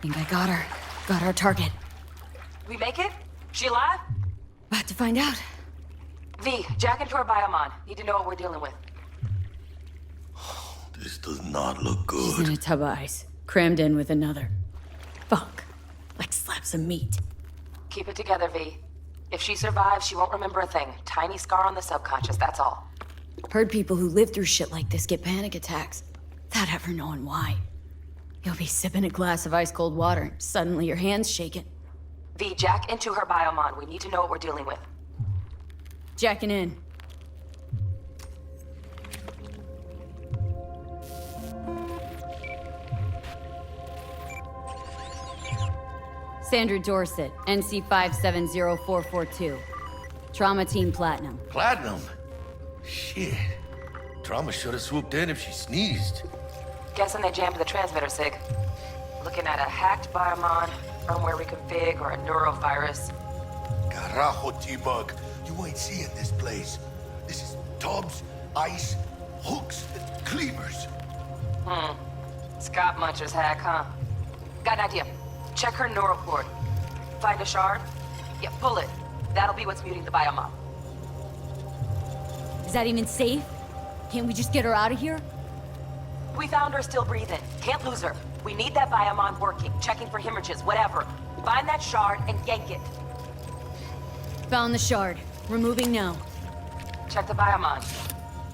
Think I got her. Got our target. We make it? She alive? About to find out. V, jack into her biomon. Need to know what we're dealing with. This does not look She's good. in a tub of ice, crammed in with another. Fuck. Like slabs of meat. Keep it together, V. If she survives, she won't remember a thing. Tiny scar on the subconscious, that's all. Heard people who live through shit like this get panic attacks. Without ever knowing why. You'll be sipping a glass of ice-cold water, and suddenly your hand's shaking. V, jack into her biomon. We need to know what we're dealing with. Jacking in. Sandra Dorset, NC570442. Trauma Team Platinum. Platinum? Shit. Trauma should have swooped in if she sneezed. Guessing they jammed the transmitter, Sig. Looking at a hacked biomon, firmware reconfig, or a neurovirus. Carajo, T-Bug. You ain't seeing this place. This is tubs, ice, hooks, and cleavers. Scott Muncher's hack, huh? Got an idea. Check her neural cord. Find a shard? Yeah, pull it. That'll be what's muting the biomon. Is that even safe? Can't we just get her out of here? We found her still breathing. Can't lose her. We need that biomon working, checking for hemorrhages, whatever. Find that shard and yank it. Found the shard. Removing now. Check the biomon.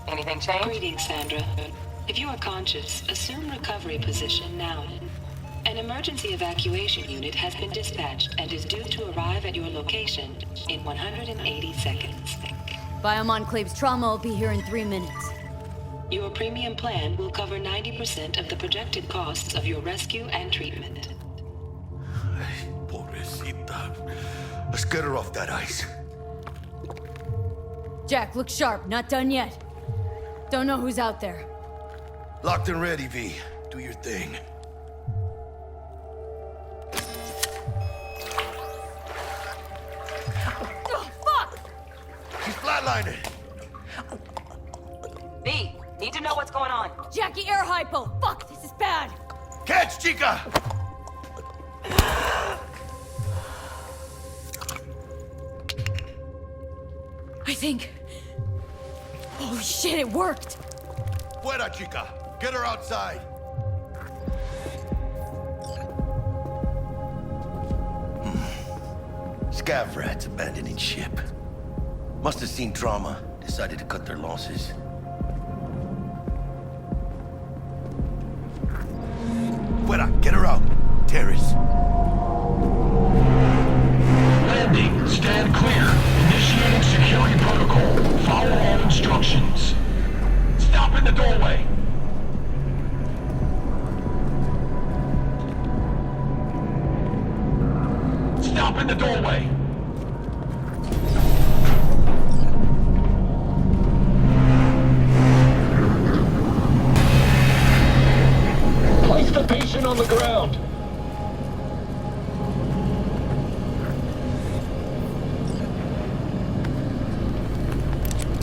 Anything change? Greetings, Sandra. If you are conscious, assume recovery position now. An emergency evacuation unit has been dispatched and is due to arrive at your location in 180 seconds. Biomon claims trauma will be here in 3 minutes. Your premium plan will cover 90% of the projected costs of your rescue and treatment. Pobrecita. Let's get her off that ice. Jack, look sharp. Not done yet. Don't know who's out there. Locked and ready, V. Do your thing. Oh, fuck! She's flatlining. V, need to know what's going on. Jackie, air hypo! Fuck, this is bad! Catch, chica! I think... Holy shit, it worked! Fuera, chica. Get her outside. Scav rats abandoning ship. Must have seen trauma. Decided to cut their losses. Fuera, get her out. Terrace. Landing. Stand clear. Initiating security protocol. Follow all instructions. Stop in the doorway. Stop in the doorway. Place the patient on the ground.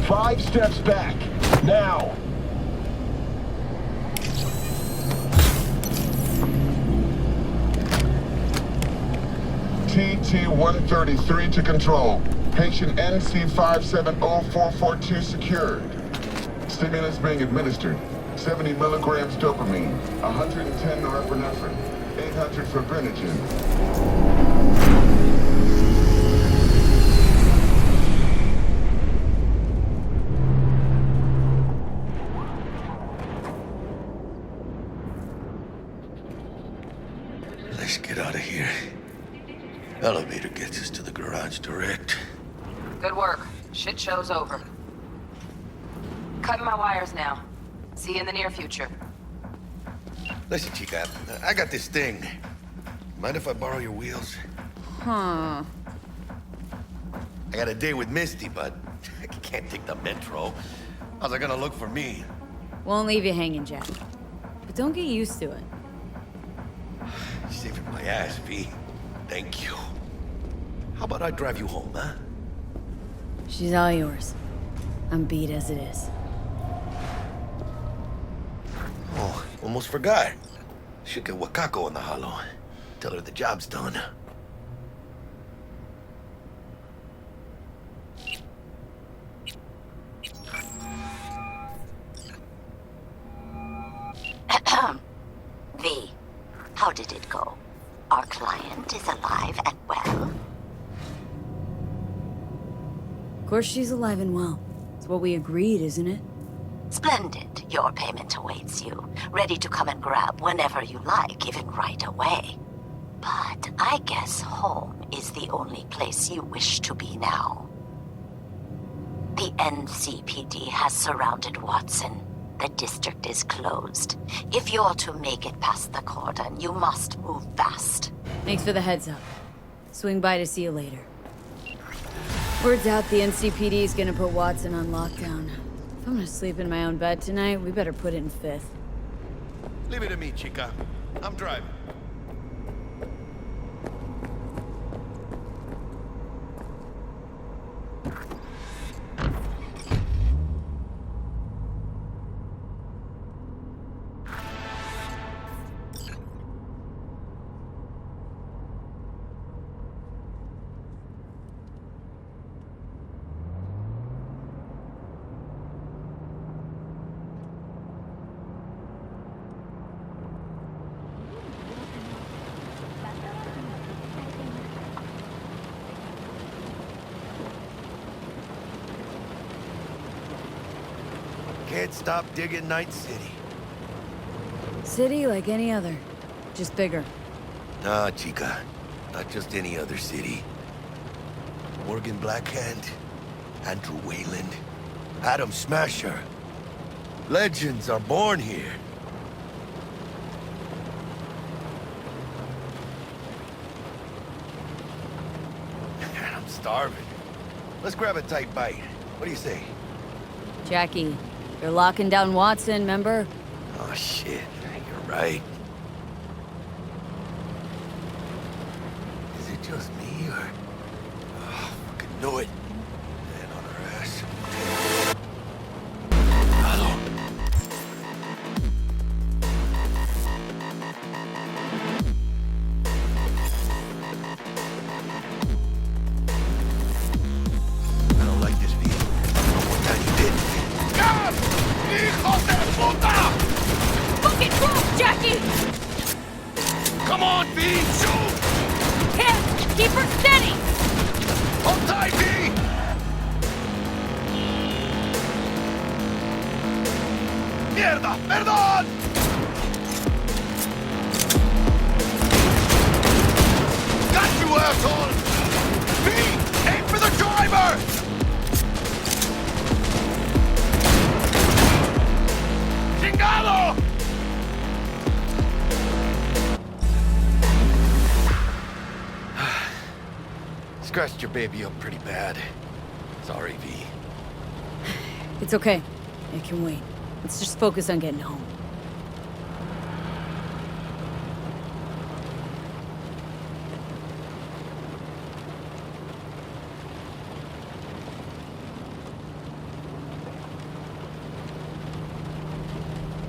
Five steps back. Now. TT-133 to control. Patient NC570442 secured. Stimulus being administered. 70 milligrams dopamine, 110 norepinephrine, 800 fibrinogen. Let's get out of here. Elevator gets us to the garage direct. Good work. Shit show's over. Cutting my wires now. See you in the near future. Listen, chica, I got this thing. Mind if I borrow your wheels? Huh. I got a date with Misty, but I can't take the metro. How's it gonna look for me? Won't leave you hanging, Jack. But don't get used to it. Saving my ass, V. Thank you. How about I drive you home, huh? She's all yours. I'm beat as it is. Oh, almost forgot. Should get Wakako in the hollow. Tell her the job's done. V, how did it go? Our client is alive and well? Of course she's alive and well. It's what we agreed, isn't it? Splendid. Your payment awaits you, ready to come and grab whenever you like, even right away. But I guess home is the only place you wish to be now. The NCPD has surrounded Watson. The district is closed. If you're to make it past the cordon, you must move fast. Thanks for the heads up. Swing by to see you later. Word's out the NCPD is gonna put Watson on lockdown. If I'm gonna sleep in my own bed tonight, we better put it in 5th. Leave it to me, chica. I'm driving. Can't stop digging Night City. City like any other, just bigger. Nah, chica. Not just any other city. Morgan Blackhand, Andrew Wayland, Adam Smasher. Legends are born here. I'm starving. Let's grab a tight bite. What do you say? Jackie, you're locking down Watson, remember? Oh, shit. You're right. Is it just me, or... Oh, fucking know it. Man on her ass. Hello. I don't like this view. What time you did? God! Hijos de puta! Fucking move, Jackie! Come on, V! Shoot! Can't! Keep her steady! Hold tight, V! Mierda! Perdón! Got you, asshole! V! Aim for the driver! Chingado! Scratched your baby up pretty bad. Sorry, V. It's okay. It can wait. Let's just focus on getting home.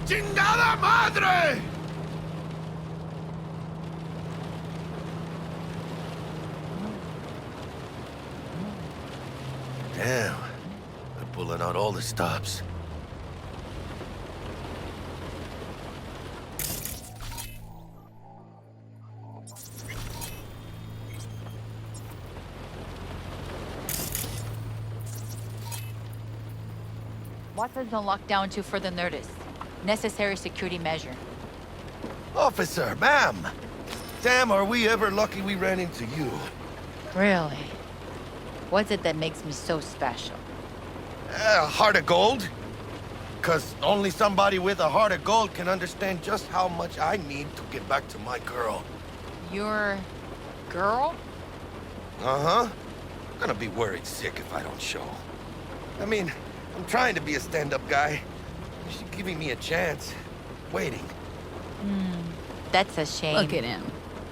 ¡Chingada madre! Damn. They're pulling out all the stops. Watson's on lockdown until further notice. Necessary security measure. Officer, ma'am! Damn, are we ever lucky we ran into you. Really? What's it that makes me so special? Heart of gold? Because only somebody with a heart of gold can understand just how much I need to get back to my girl. Your girl? Uh-huh. I'm gonna be worried sick if I don't show. I mean, I'm trying to be a stand-up guy. She's giving me a chance. Waiting. That's a shame. Look at him.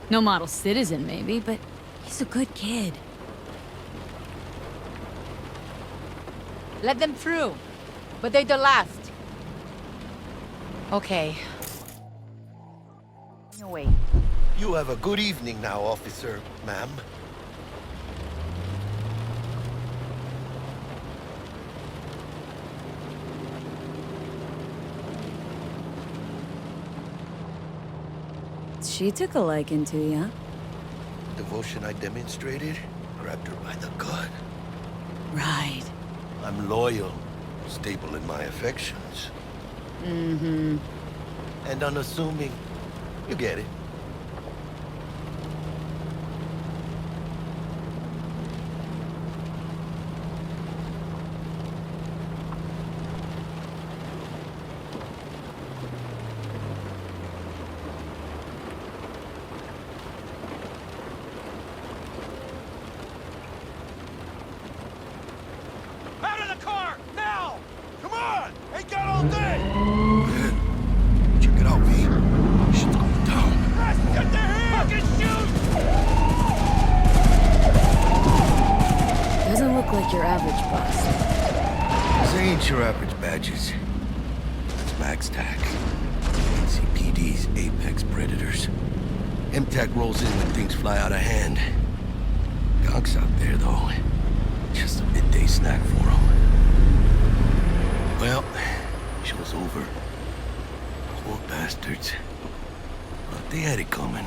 No model citizen, maybe, but he's a good kid. Let them through. But they're the last. Okay. Wait. You have a good evening now, officer, ma'am. She took a liking to you. Devotion I demonstrated grabbed her by the gut. Right. I'm loyal, stable in my affections. Mm-hmm. And unassuming. You get it. Out of the car! Now! Come on! Ain't got all day! Check it out, V. Shit's going down. Rest, get the here! Fucking shoot! Doesn't look like your average boss. These ain't your average badges. That's Max Tac. NCPD's apex predators. MTAC rolls in when things fly out of hand. Gonks out there, though. Just a midday snack for him. Well, show's over. Poor bastards. But they had it coming.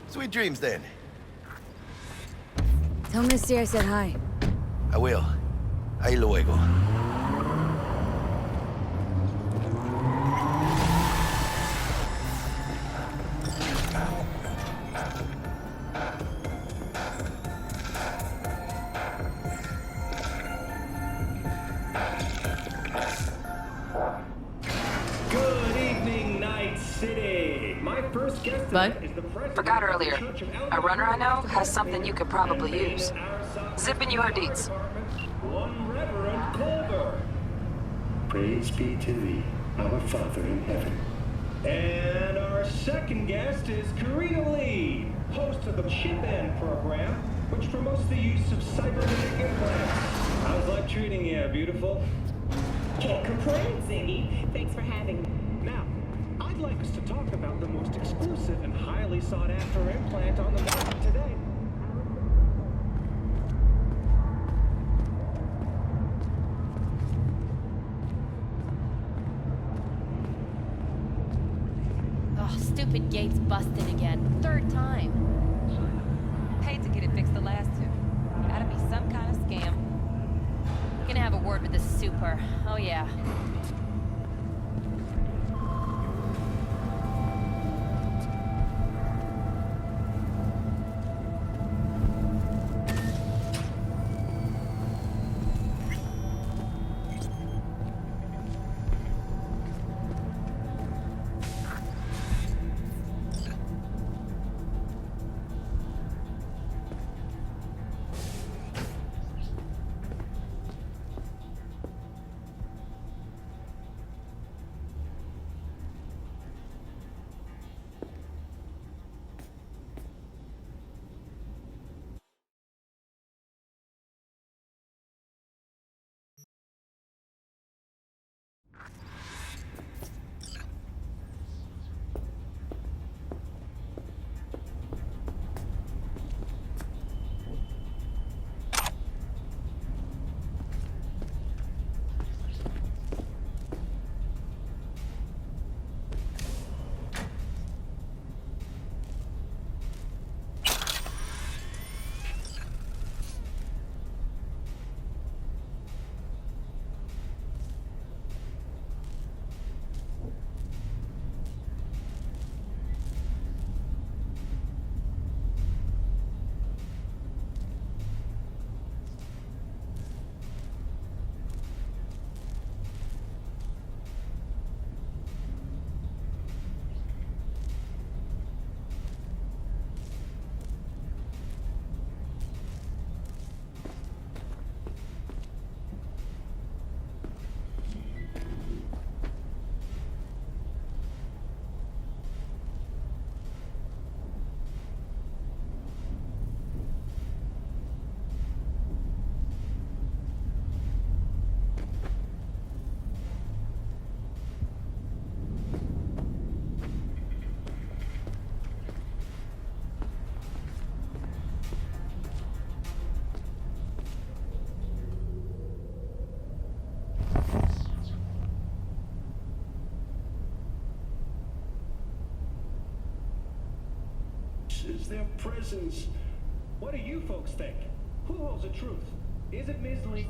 Sweet dreams, then. Tell Misty I said hi. I will. Ahí luego. Good evening, Night City. My first guest Bud? tonight is the president Forgot of the earlier. Church of A runner I know Alcohol has something you could probably and use. our Zipping you her deeds. One Reverend Culver. Praise be to thee, our Father in heaven. And our second guest is Karina Lee, host of the Chip In program, which promotes the use of cybernetic implants. How's life treating you, beautiful? Can't complain, Ziggy. Thanks for having me. Now, I'd like us to talk about the most exclusive and highly sought-after implant on the market today. Oh, stupid gate's busted again. Third time. Paid to get it fixed the last two. Gotta be some kind of scam. Gonna have a word with the super. Oh yeah. their prisons. What do you folks think? Who holds the truth? Is it Ms. Lee?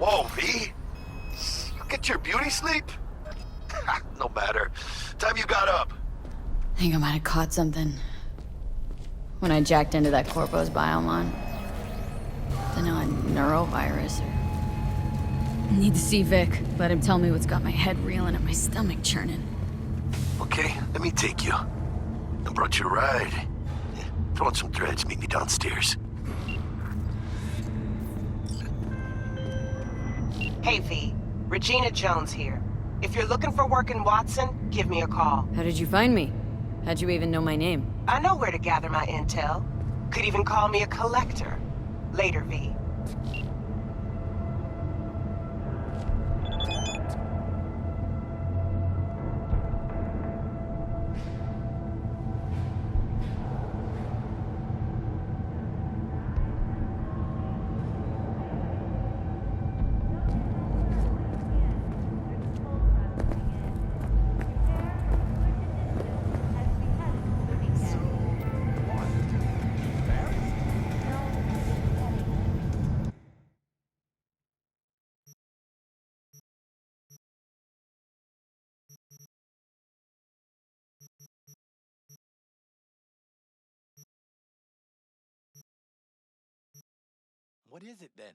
Whoa, V? You get your beauty sleep? No matter. Time you got up. I think I might have caught something when I jacked into that Corpo's biomon. Don't know, a neurovirus or... Need to see Vic. Let him tell me what's got my head reeling and my stomach churning. Okay, let me take you. I brought you a ride. Yeah, throw on some threads, meet me downstairs. Hey, V. Regina Jones here. If you're looking for work in Watson, give me a call. How did you find me? How'd you even know my name? I know where to gather my intel. Could even call me a collector. Later, V. What is it then?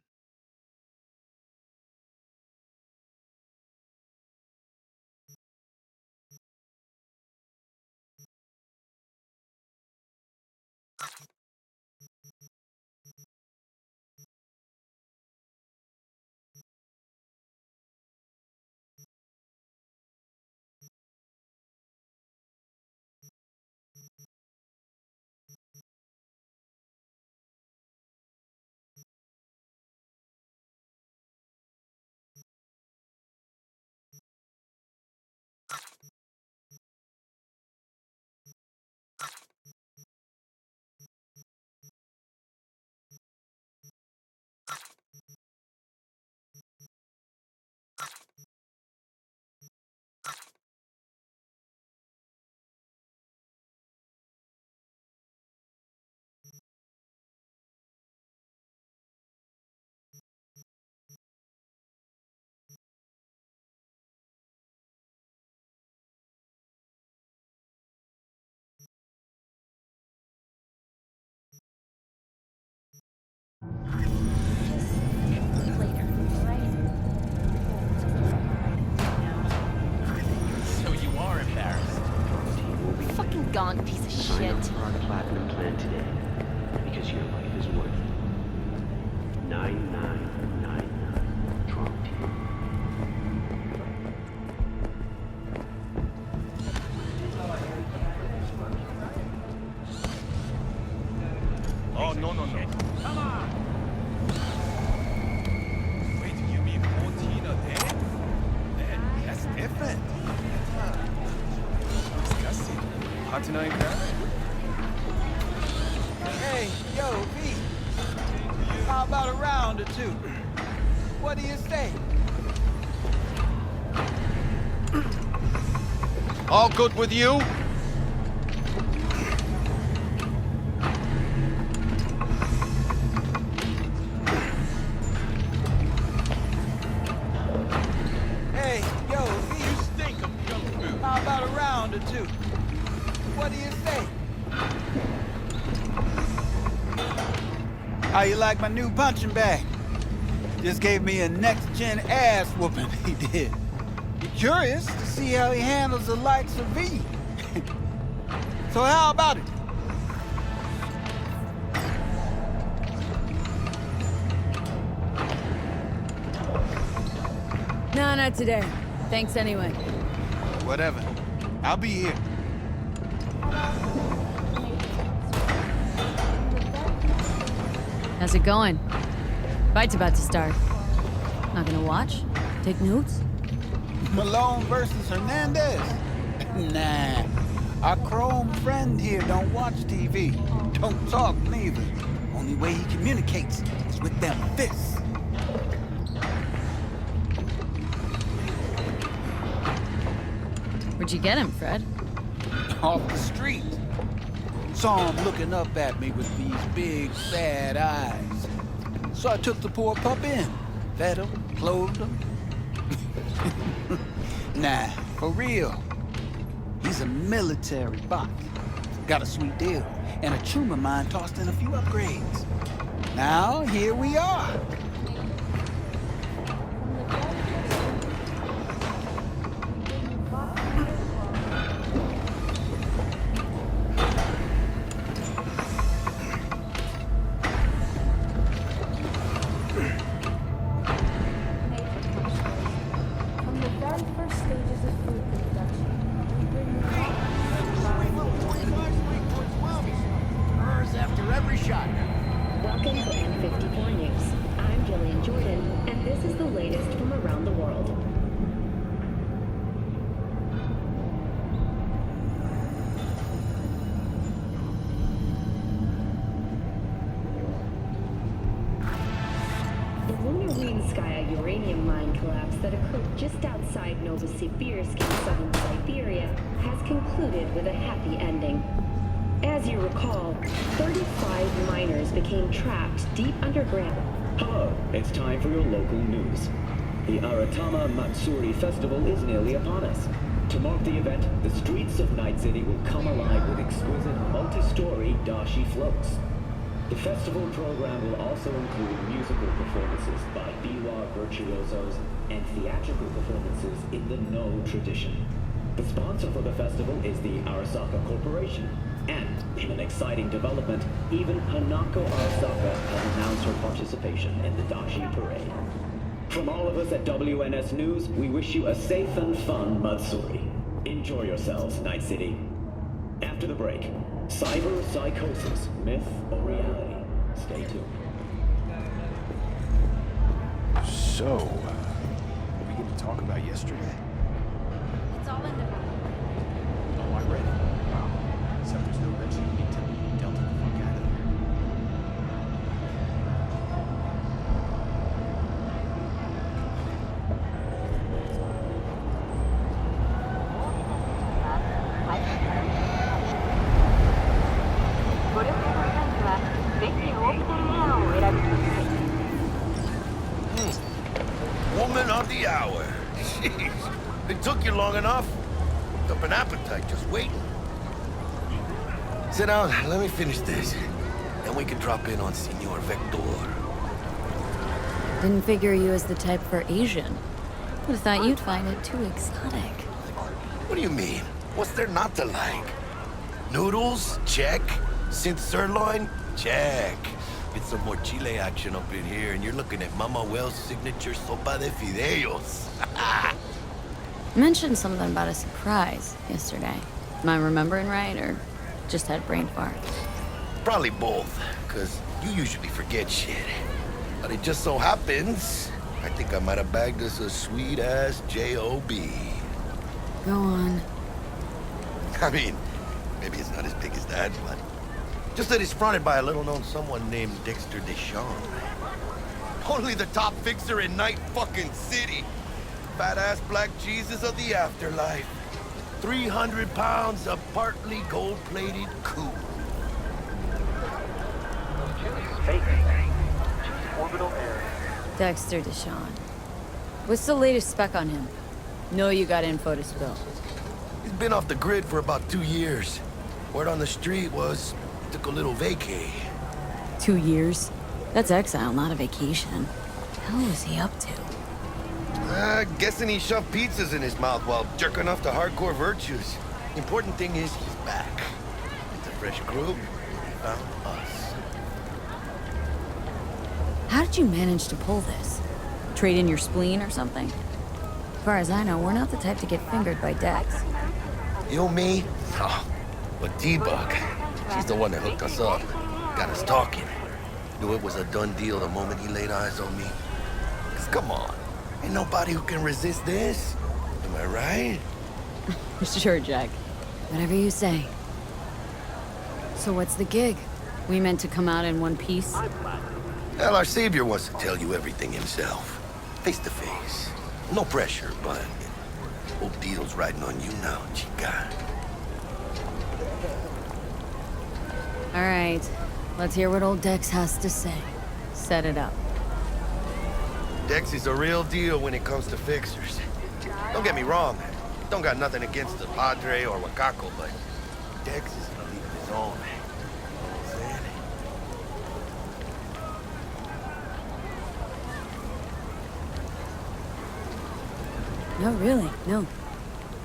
So you are embarrassed. Fucking gong piece of shit. Sign up for our platinum plan today, because your life is worth it. 9999 Trump Team. Oh, no. Come on! Wait, you mean 14 a day? That's different. Disgusting. Hot tonight, crap? Hey, yo, V. How about a round or two? What do you say? All good with you? Hey, yo, V. You stink of junk food. How about a round or two? What do you say? How you like my new punching bag? Just gave me a next-gen ass whooping, he did. Be curious to see how he handles the likes of V. So how about it? No, not today. Thanks anyway. Whatever. I'll be here. How's it going? Fight's about to start. Not gonna watch? Take notes? Malone versus Hernandez? Nah. Our chrome friend here don't watch TV. Don't talk neither. Only way he communicates is with them fists. Where'd you get him, Fred? Off the street. Saw him looking up at me with these big, sad eyes. So I took the poor pup in. Fed him, clothed him. Nah, for real. He's a military bot. Got a sweet deal, and a tumor mine tossed in a few upgrades. Now, here we are. After every shot. Welcome to N54 News. I'm Jillian Jordan, and this is the latest from around the world. The lunar Rinskaya uranium mine collapse that occurred just outside Novosibirsk in southern Siberia has concluded with a happy ending. As you recall, 35 miners became trapped deep underground. Hello, it's time for your local news. The Aratama Matsuri Festival is nearly upon us. To mark the event, the streets of Night City will come alive with exquisite multi-story dashi floats. The festival program will also include musical performances by biwa virtuosos and theatrical performances in the No tradition. The sponsor for the festival is the Arasaka Corporation. And, in an exciting development, even Hanako Arasaka has announced her participation in the Dashi Parade. From all of us at WNS News, we wish you a safe and fun Matsuri. Enjoy yourselves, Night City. After the break, cyber psychosis, myth or reality? Stay tuned. So, what are we going to talk about yesterday? It's all in the... Oh, I read it. Wow. Except there's no mention of me telling you to Delta the fuck out of there. Woman of the hour. Jeez. It took you long enough. Up an appetite just waiting. Sit down, let me finish this. Then we can drop in on Senor Vector. Didn't figure you as the type for Asian. Would've thought you'd find it too exotic. What do you mean? What's there not to like? Noodles? Check. Synth sirloin? Check. Get some more Chile action up in here, and you're looking at Mama Wells' signature sopa de fideos. Mentioned something about a surprise yesterday. Am I remembering right, or just had brain fart? Probably both, because you usually forget shit. But it just so happens, I think I might have bagged us a sweet-ass J.O.B. Go on. I mean, maybe it's not as big as that, but... just that it's fronted by a little-known someone named Dexter Deshawn. Only the top fixer in Night fucking City. Fat-ass black Jesus of the afterlife. 300 pounds of partly gold-plated cool. Dexter Deshawn. What's the latest spec on him? Know you got info to spill. He's been off the grid for about 2 years. Word on the street was he took a little vacay. 2 years? That's exile, not a vacation. Hell was he up to? Guessing he shoved pizzas in his mouth while jerking off to hardcore virtues. Important thing is he's back. It's a fresh crew. He found us. How did you manage to pull this? Trade in your spleen or something? As far as I know, we're not the type to get fingered by Dex. You, me? Oh, but D-Bug. She's the one that hooked us up. Got us talking. Knew it was a done deal the moment he laid eyes on me. 'Cause come on. Ain't nobody who can resist this. Am I right? Sure, Jack. Whatever you say. So what's the gig? We meant to come out in one piece? Well, our savior wants to tell you everything himself. Face to face. No pressure, but... whole deal's riding on you now, chica. All right. Let's hear what old Dex has to say. Set it up. Dex is a real deal when it comes to fixers. Don't get me wrong. Don't got nothing against the Padre or Wakako, but Dex is in a league of his own. You know what I'm saying? No, really, no.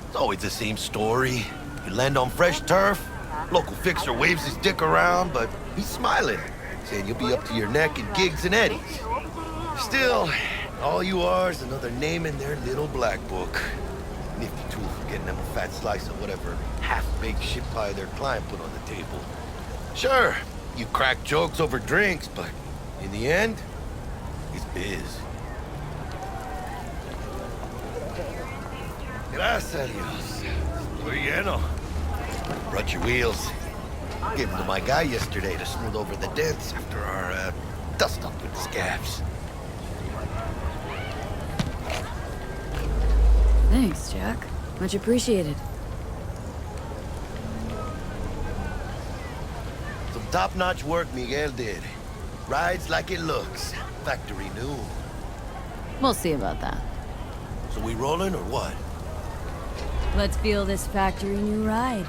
It's always the same story. You land on fresh turf, local fixer waves his dick around, but he's smiling, saying you'll be up to your neck in gigs and eddies. Still, all you are is another name in their little black book. Nifty tool for getting them a fat slice of whatever half-baked shit pie their client put on the table. Sure, you crack jokes over drinks, but in the end, it's biz. Gracias a Dios. Estoy lleno. Brought your wheels. Gave them to my guy yesterday to smooth over the dents after our dust-up with the scabs. Thanks, Jack. Much appreciated. Some top-notch work Miguel did. Rides like it looks. Factory new. We'll see about that. So we rolling or what? Let's feel this factory new ride.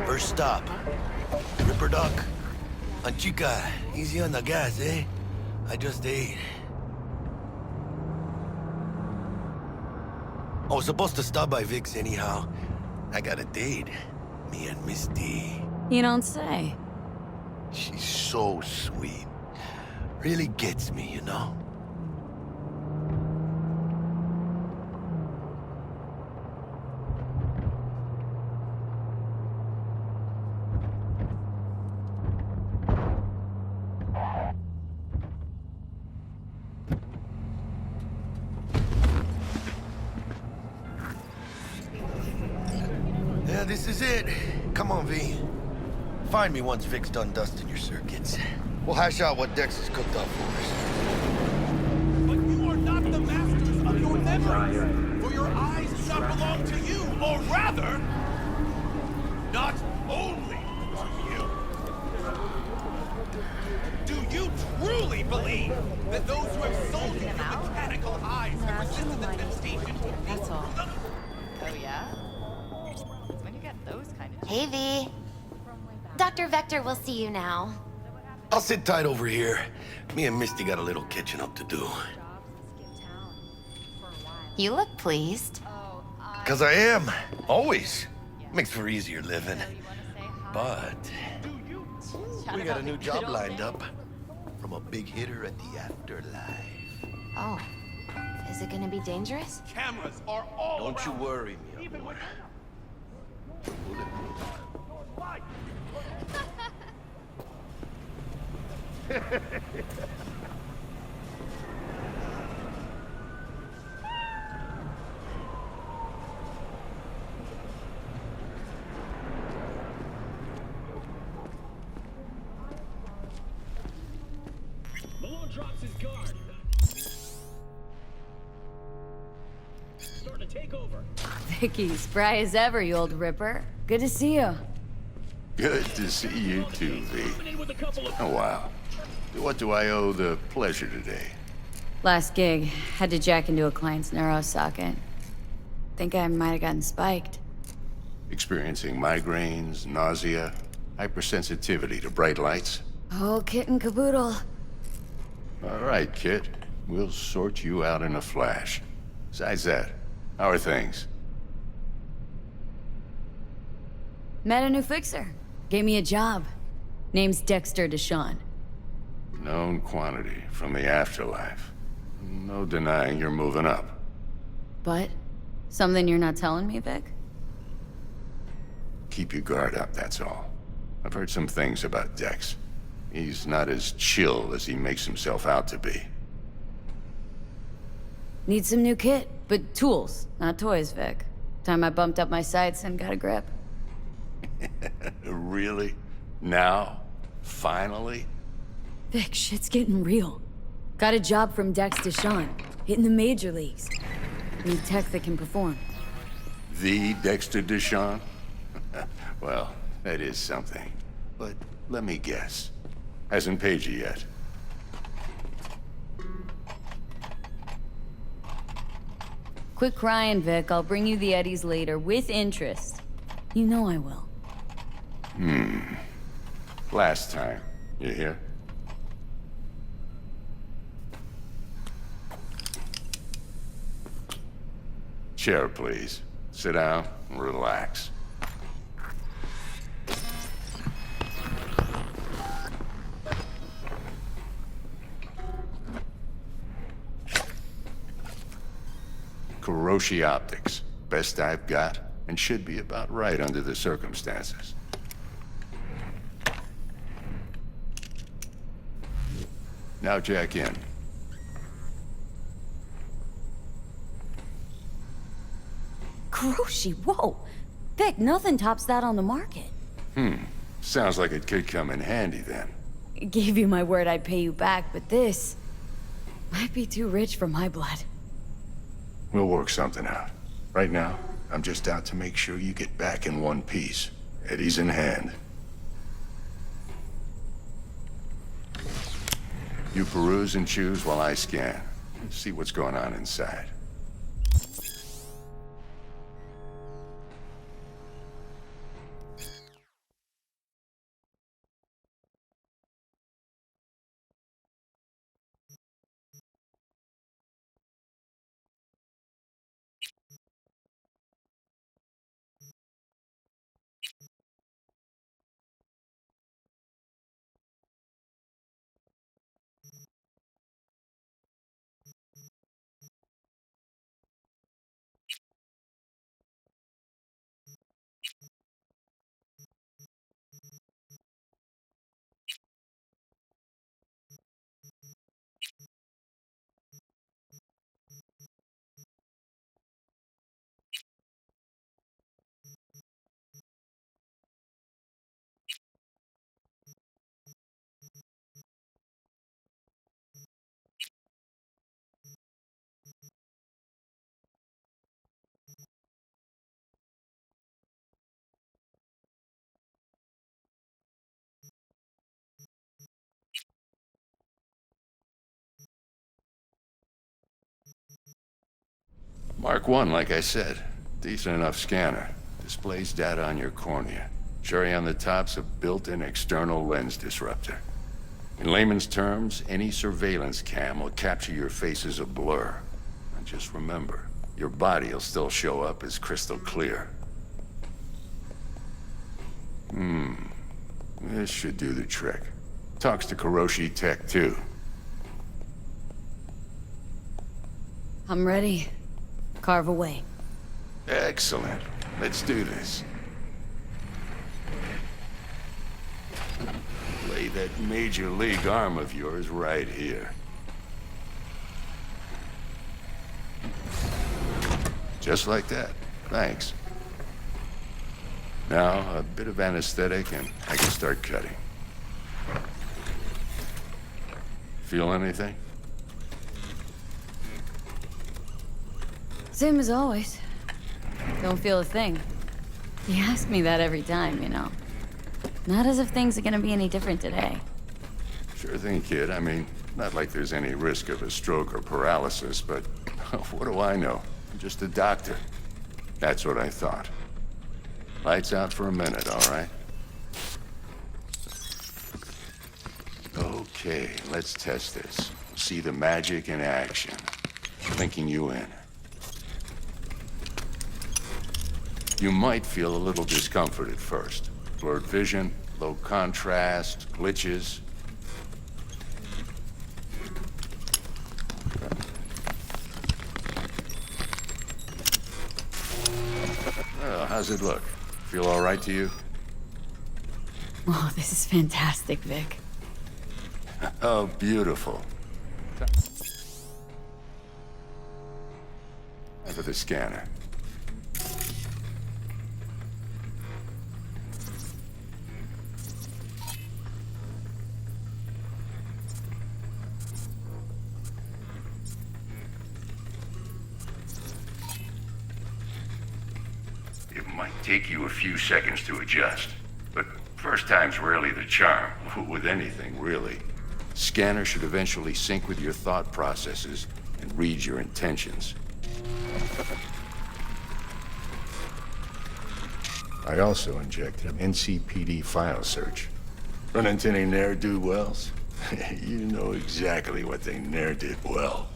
First stop. Ripper Duck. Chica, easy on the gas, eh? I just ate. I was supposed to stop by Vic's anyhow. I got a date. Me and Misty. You don't say. She's so sweet. Really gets me, you know? Yeah, this is it. Come on, V. Find me once Vic's done dusting your circuits. We'll hash out what Dex has cooked up for us. But you are not the masters of your memories, for your eyes do not belong to you, or rather, not only to you. Do you truly believe that those who have sold you your mechanical eyes have resisted the temptation to That's all. Oh, yeah? When you get those kind of... Hey, V. Dr. Vector will see you now. I'll sit tight over here. Me and Misty got a little catching up to do. You look pleased. 'Cause I am. Always. Makes for easier living. But we got a new job lined up from a big hitter at the afterlife. Oh. Is it gonna be dangerous? Cameras are all Don't you worry, mi amor. Malone drops his guard. Starting to take over. Vicky, spry as ever, you old ripper. Good to see you. Good to see you too, V. Oh, wow. What do I owe the pleasure today? Last gig, had to jack into a client's neuro socket. Think I might have gotten spiked. Experiencing migraines, nausea, hypersensitivity to bright lights? Oh, kit and caboodle. All right, Kit. We'll sort you out in a flash. Besides that, how are things? Met a new fixer. Gave me a job. Name's Dexter Deshawn. Known quantity from the afterlife. No denying you're moving up. But? Something you're not telling me, Vic? Keep your guard up, that's all. I've heard some things about Dex. He's not as chill as he makes himself out to be. Need some new kit, but tools, not toys, Vic. Time I bumped up my sights and got a grip. Really? Now? Finally? Vic, shit's getting real. Got a job from Dex Deshawn, hitting the major leagues. Need tech that can perform. The Dexter Deshawn? Well, that is something. But let me guess. Hasn't paid you yet. Quit crying, Vic. I'll bring you the eddies later, with interest. You know I will. Last time. You hear? Chair, please. Sit down and relax. Kuroshi Optics. Best I've got, and should be about right under the circumstances. Now jack in. Kuroshi, whoa! Vic, nothing tops that on the market. Sounds like it could come in handy then. Gave you my word I'd pay you back, but this might be too rich for my blood. We'll work something out. Right now, I'm just out to make sure you get back in one piece. Eddie's in hand. You peruse and choose while I scan. See what's going on inside. Mark 1, like I said. Decent enough scanner. Displays data on your cornea. Cherry on the top's a built-in external lens disruptor. In layman's terms, any surveillance cam will capture your face as a blur. And just remember, your body will still show up as crystal clear. This should do the trick. Talks to Kuroshi Tech, too. I'm ready. Carve away. Excellent. Let's do this. Lay that major league arm of yours right here. Just like that. Thanks. Now, a bit of anesthetic and I can start cutting. Feel anything? Same as always. Don't feel a thing. You ask me that every time, you know. Not as if things are gonna be any different today. Sure thing, kid. I mean, not like there's any risk of a stroke or paralysis, but what do I know? I'm just a doctor. That's what I thought. Lights out for a minute, all right? Okay, let's test this. See the magic in action. Linking you in. You might feel a little discomfort at first. Blurred vision, low contrast, glitches. Well, how's it look? Feel all right to you? Oh, this is fantastic, Vic. Oh, beautiful. Time for the scanner. Take you a few seconds to adjust. But first time's rarely the charm, with anything, really. Scanner should eventually sync with your thought processes and read your intentions. I also injected an NCPD file search. Run into any ne'er-do-wells? You know exactly what they ne'er did well.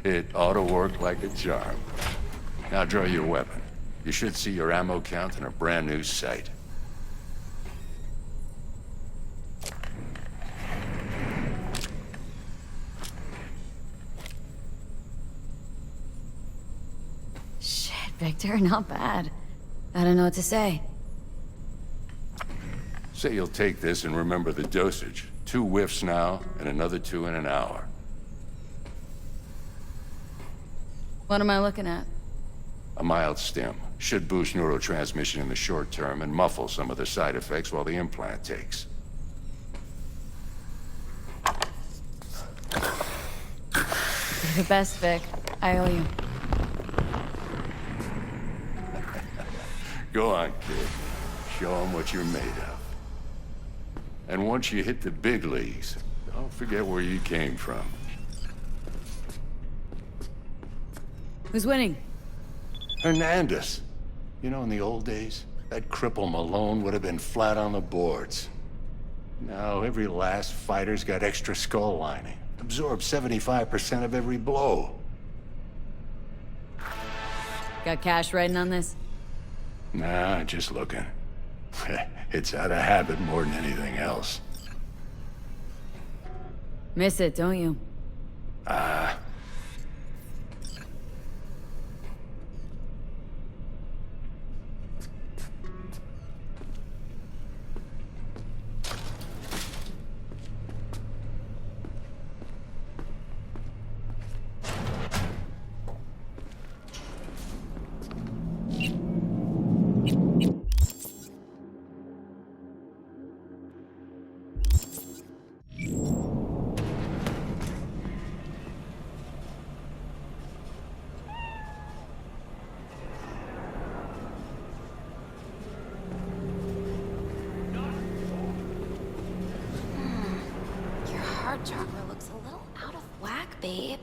It ought to work like a charm. Now draw your weapon. You should see your ammo count in a brand new sight. Shit, Victor, not bad. I don't know what to say. Say you'll take this and remember the dosage. 2 whiffs now, and another 2 in an hour. What am I looking at? A mild stim. Should boost neurotransmission in the short term and muffle some of the side effects while the implant takes. You're the best, Vic. I owe you. Go on, kid. Show them what you're made of. And once you hit the big leagues, don't forget where you came from. Who's winning? Hernandez. You know, in the old days, that cripple Malone would have been flat on the boards. Now, every last fighter's got extra skull lining. Absorbs 75% of every blow. Got cash writing on this? Nah, just looking. It's out of habit more than anything else. Miss it, don't you? heart chakra looks a little out of whack, babe.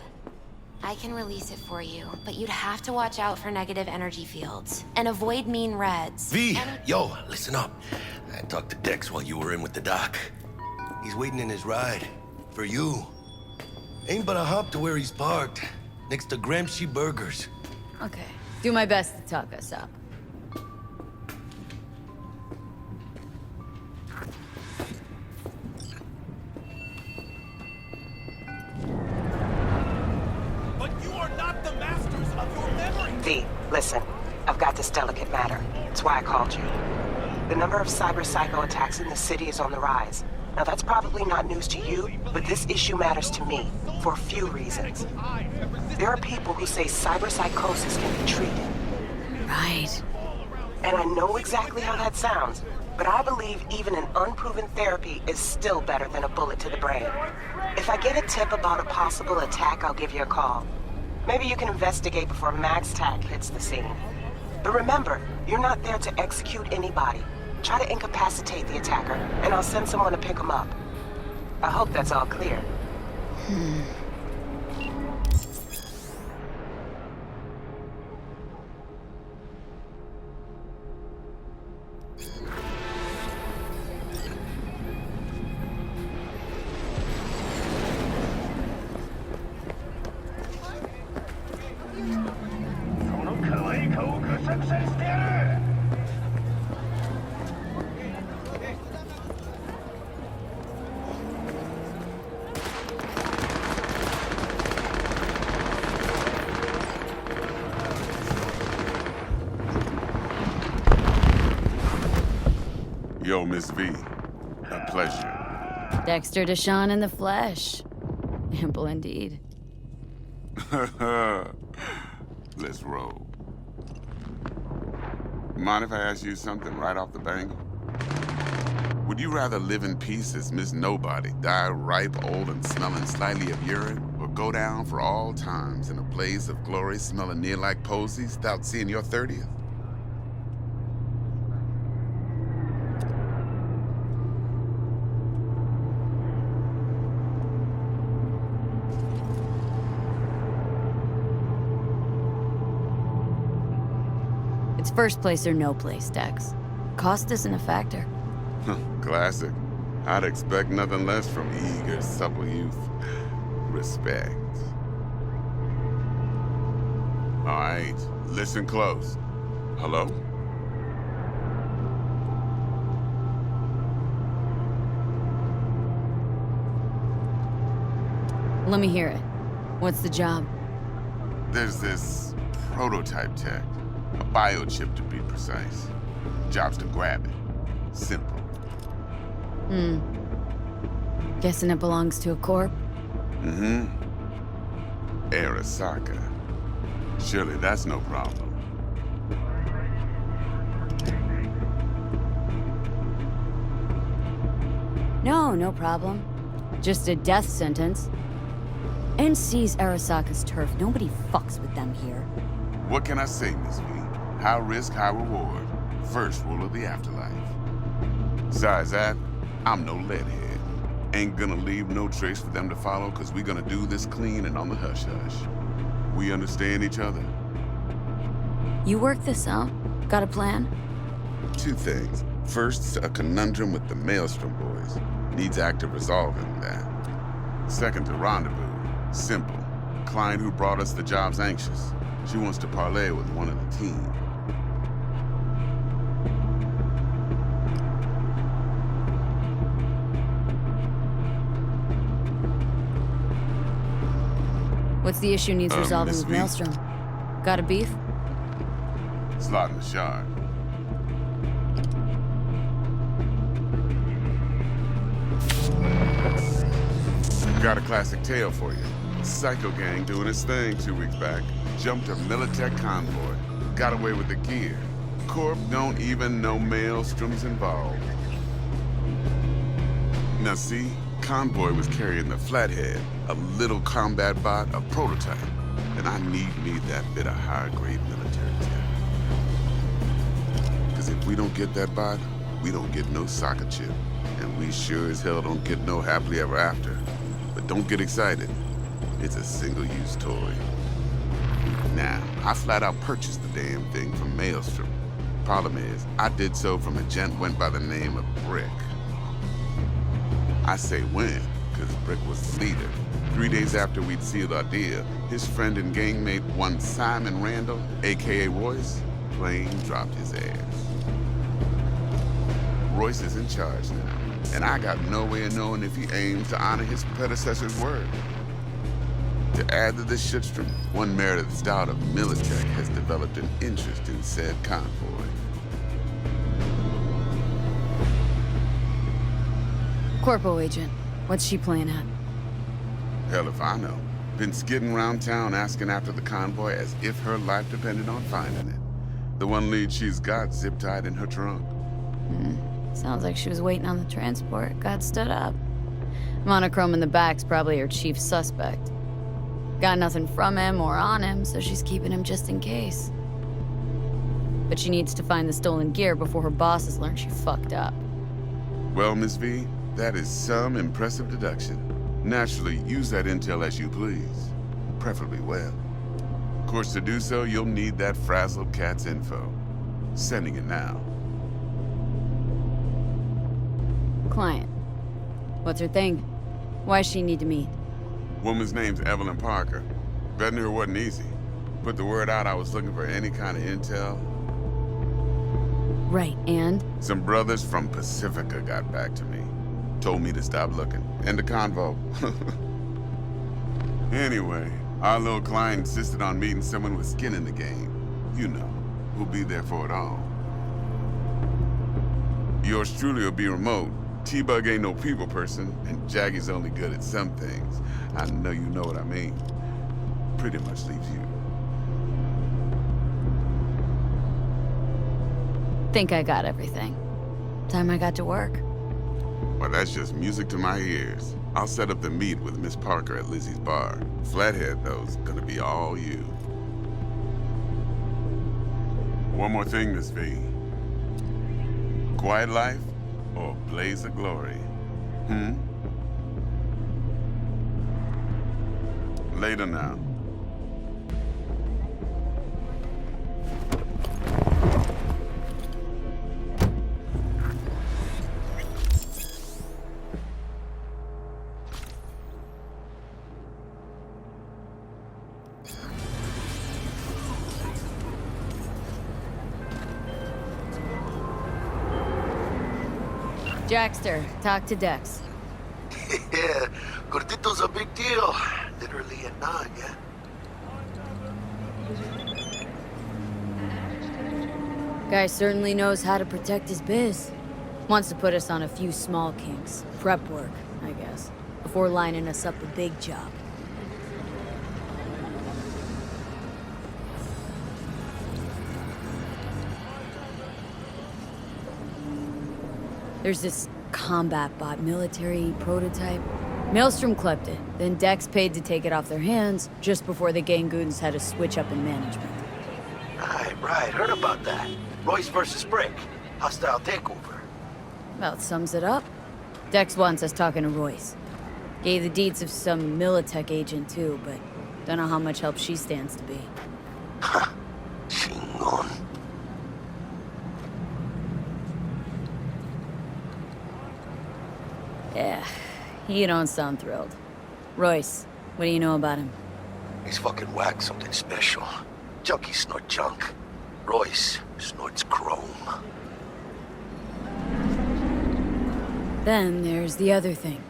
I can release it for you, but you'd have to watch out for negative energy fields and avoid mean reds. V, yo, listen up. I talked to Dex while you were in with the doc. He's waiting in his ride. For you. Ain't but a hop to where he's parked. Next to Gramsci Burgers. Okay. Do my best to talk us up. But you are not the masters of your memory! V, listen. I've got this delicate matter. That's why I called you. The number of cyber psycho attacks in the city is on the rise. Now that's probably not news to you, but this issue matters to me, for a few reasons. There are people who say cyberpsychosis can be treated. Right. And I know exactly how that sounds, but I believe even an unproven therapy is still better than a bullet to the brain. If I get a tip about a possible attack, I'll give you a call. Maybe you can investigate before MaxTac hits the scene. But remember, you're not there to execute anybody. Try to incapacitate the attacker, and I'll send someone to pick him up. I hope that's all clear. Yo, Miss V. A pleasure. Dexter Deshawn in the flesh. Ample indeed. Let's roll. Mind if I ask you something right off the bangle? Would you rather live in peace as Miss Nobody, die ripe, old, and smelling slightly of urine, or go down for all times in a blaze of glory smelling near like posies without seeing your 30th? It's first place or no place, Dex. Cost isn't a factor. Classic. I'd expect nothing less from eager, supple youth. Respect. All right, listen close. Hello? Let me hear it. What's the job? There's this prototype tech. A biochip, to be precise. Job's to grab it. Simple. Guessing it belongs to a corp? Mm-hmm. Arasaka. Surely that's no problem. No problem. Just a death sentence. NC's Arasaka's turf. Nobody fucks with them here. What can I say, Miss V? High risk, high reward. First rule of the afterlife. Besides that, I'm no leadhead. Ain't gonna leave no trace for them to follow, cause we gonna do this clean and on the hush-hush. We understand each other? You work this out? Got a plan? Two things. First, a conundrum with the Maelstrom boys. Needs active resolving that. Second, a rendezvous. Simple. Client who brought us the job's anxious. She wants to parlay with one of the team. What's the issue needs resolving with Maelstrom? Got a beef? Slot in the shard. Got a classic tale for you. Psycho gang doing its thing 2 weeks back. Jumped a Militech convoy. Got away with the gear. Corp don't even know Maelstrom's involved. Now see, convoy was carrying the Flathead, a little combat bot, a prototype. And I need me that bit of high-grade military tech. Because if we don't get that bot, we don't get no soccer chip. And we sure as hell don't get no happily ever after. but don't get excited. It's a single-use toy. Now, I flat out purchased the damn thing from Maelstrom. Problem is, I did so from a gent went by the name of Brick. I say when, because Brick was the leader. 3 days after we'd sealed our deal, his friend and gangmate, one Simon Randall, aka Royce, plain dropped his ass. Royce is in charge now, and I got no way of knowing if he aims to honor his predecessor's word. To add to this shitstrom, one Meredith Stout of Militech has developed an interest in said convoy. Corpo agent, what's she playing at? Hell if I know. Been skidding around town asking after the convoy as if her life depended on finding it. The one lead she's got zip-tied in her trunk. Sounds like she was waiting on the transport, got stood up. Monochrome in the back's probably her chief suspect. Got nothing from him or on him, so she's keeping him just in case. But she needs to find the stolen gear before her bosses learn she fucked up. Well, Miss V, that is some impressive deduction. Naturally, use that intel as you please. Preferably well. Of course, to do so, you'll need that frazzled cat's info. Sending it now. Client. What's her thing? Why does she need to meet? Woman's name's Evelyn Parker. Betting her wasn't easy. Put the word out I was looking for any kind of intel. Right, and? Some brothers from Pacifica got back to me. Told me to stop looking. End the convo. Anyway, our little client insisted on meeting someone with skin in the game. You know, who'll be there for it all. Yours truly will be remote. T-Bug ain't no people person, and Jaggy's only good at some things. I know you know what I mean. Pretty much leaves you. Think I got everything. Time I got to work. Well, that's just music to my ears. I'll set up the meet with Miss Parker at Lizzie's bar. Flathead, though, is gonna be all you. One more thing, Miss V. Quiet life or blaze of glory? Later now. Jackster, talk to Dex. Yeah, Gordito's a big deal. Literally a nod, yeah? Guy certainly knows how to protect his biz. Wants to put us on a few small kinks. Prep work, I guess. Before lining us up a big job. There's this combat bot military prototype. Maelstrom clept it, then Dex paid to take it off their hands just before the Gangoons had a switch up in management. Right, heard about that. Royce versus Brick. Hostile takeover. About sums it up. Dex wants us talking to Royce. Gave the deeds of some Militech agent too, but don't know how much help she stands to be. Chingon. Yeah, you don't sound thrilled. Royce, what do you know about him? He's fucking whack, something special. Junkies snort junk. Royce snorts chrome. Then there's the other thing.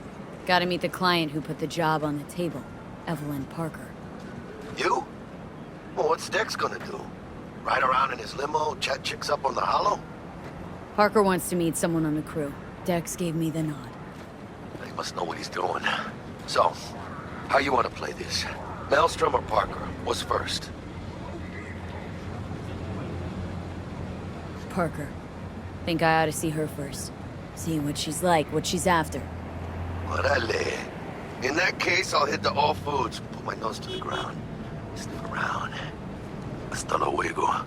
Gotta meet the client who put the job on the table, Evelyn Parker. You? Well, what's Dex gonna do? Ride around in his limo, chat chicks up on the hollow? Parker wants to meet someone on the crew. Dex gave me the nod. He must know what he's doing. So, how you want to play this? Maelstrom or Parker? What's first? Parker. Think I ought to see her first. See what she's like, what she's after. Orale. In that case, I'll hit the all foods, put my nose to the ground. Sniff around. Hasta luego.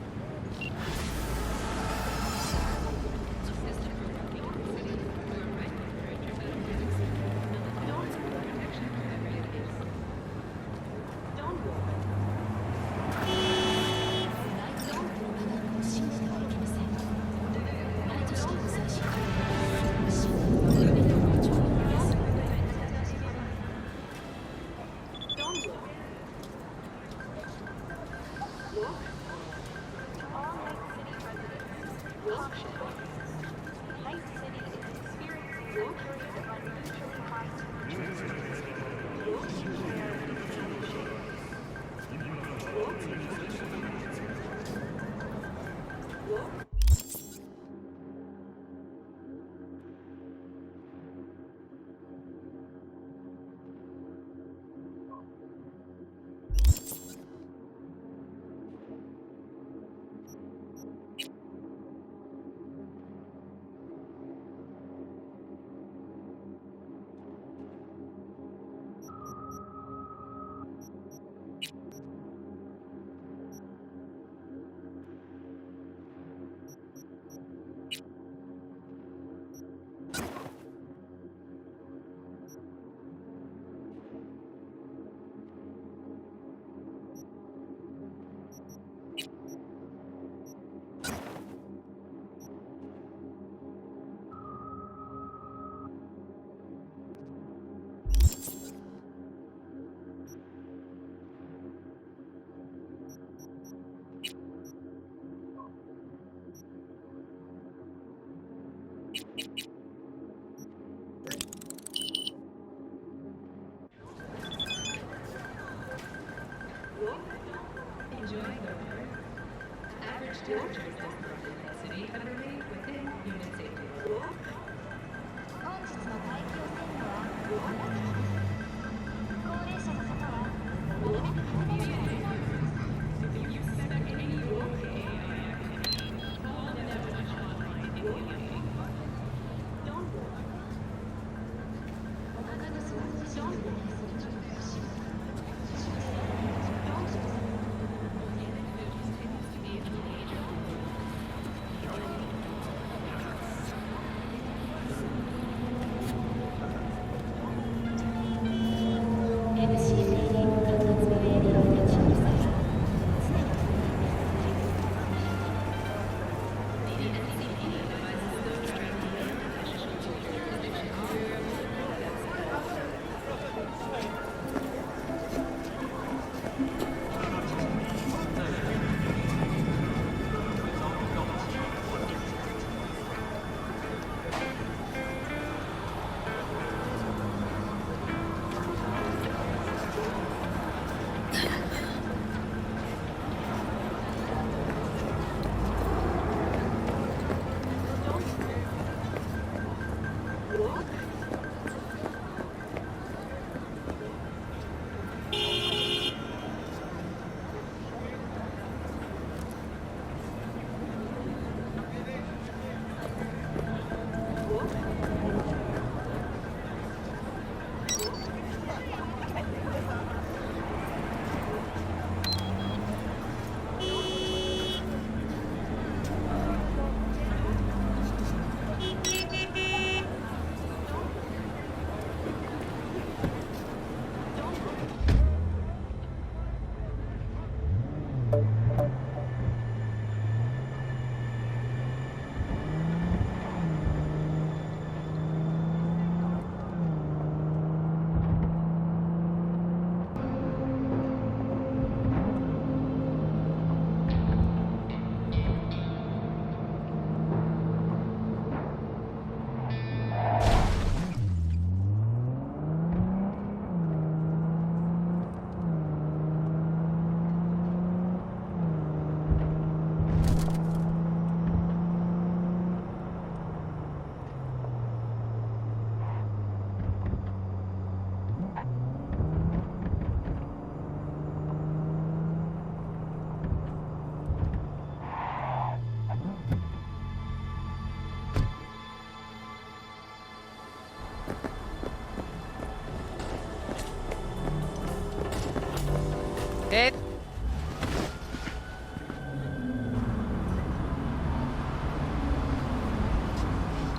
It.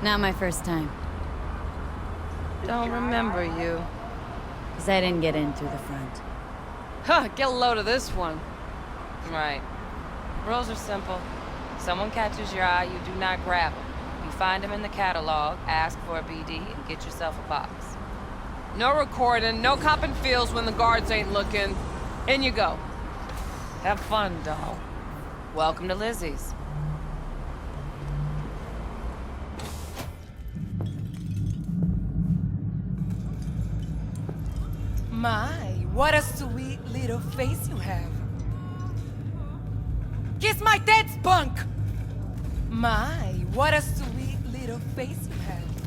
Not my first time. Don't remember you. Because I didn't get in through the front. Huh, get a load of this one. Right. Rules are simple. Someone catches your eye, you do not grab them. You find them in the catalog, ask for a BD, and get yourself a box. No recording, no copping feels when the guards ain't looking. In you go. Have fun, doll. Welcome to Lizzie's. My, what a sweet little face you have. Kiss my dead spunk! My, what a sweet little face you have.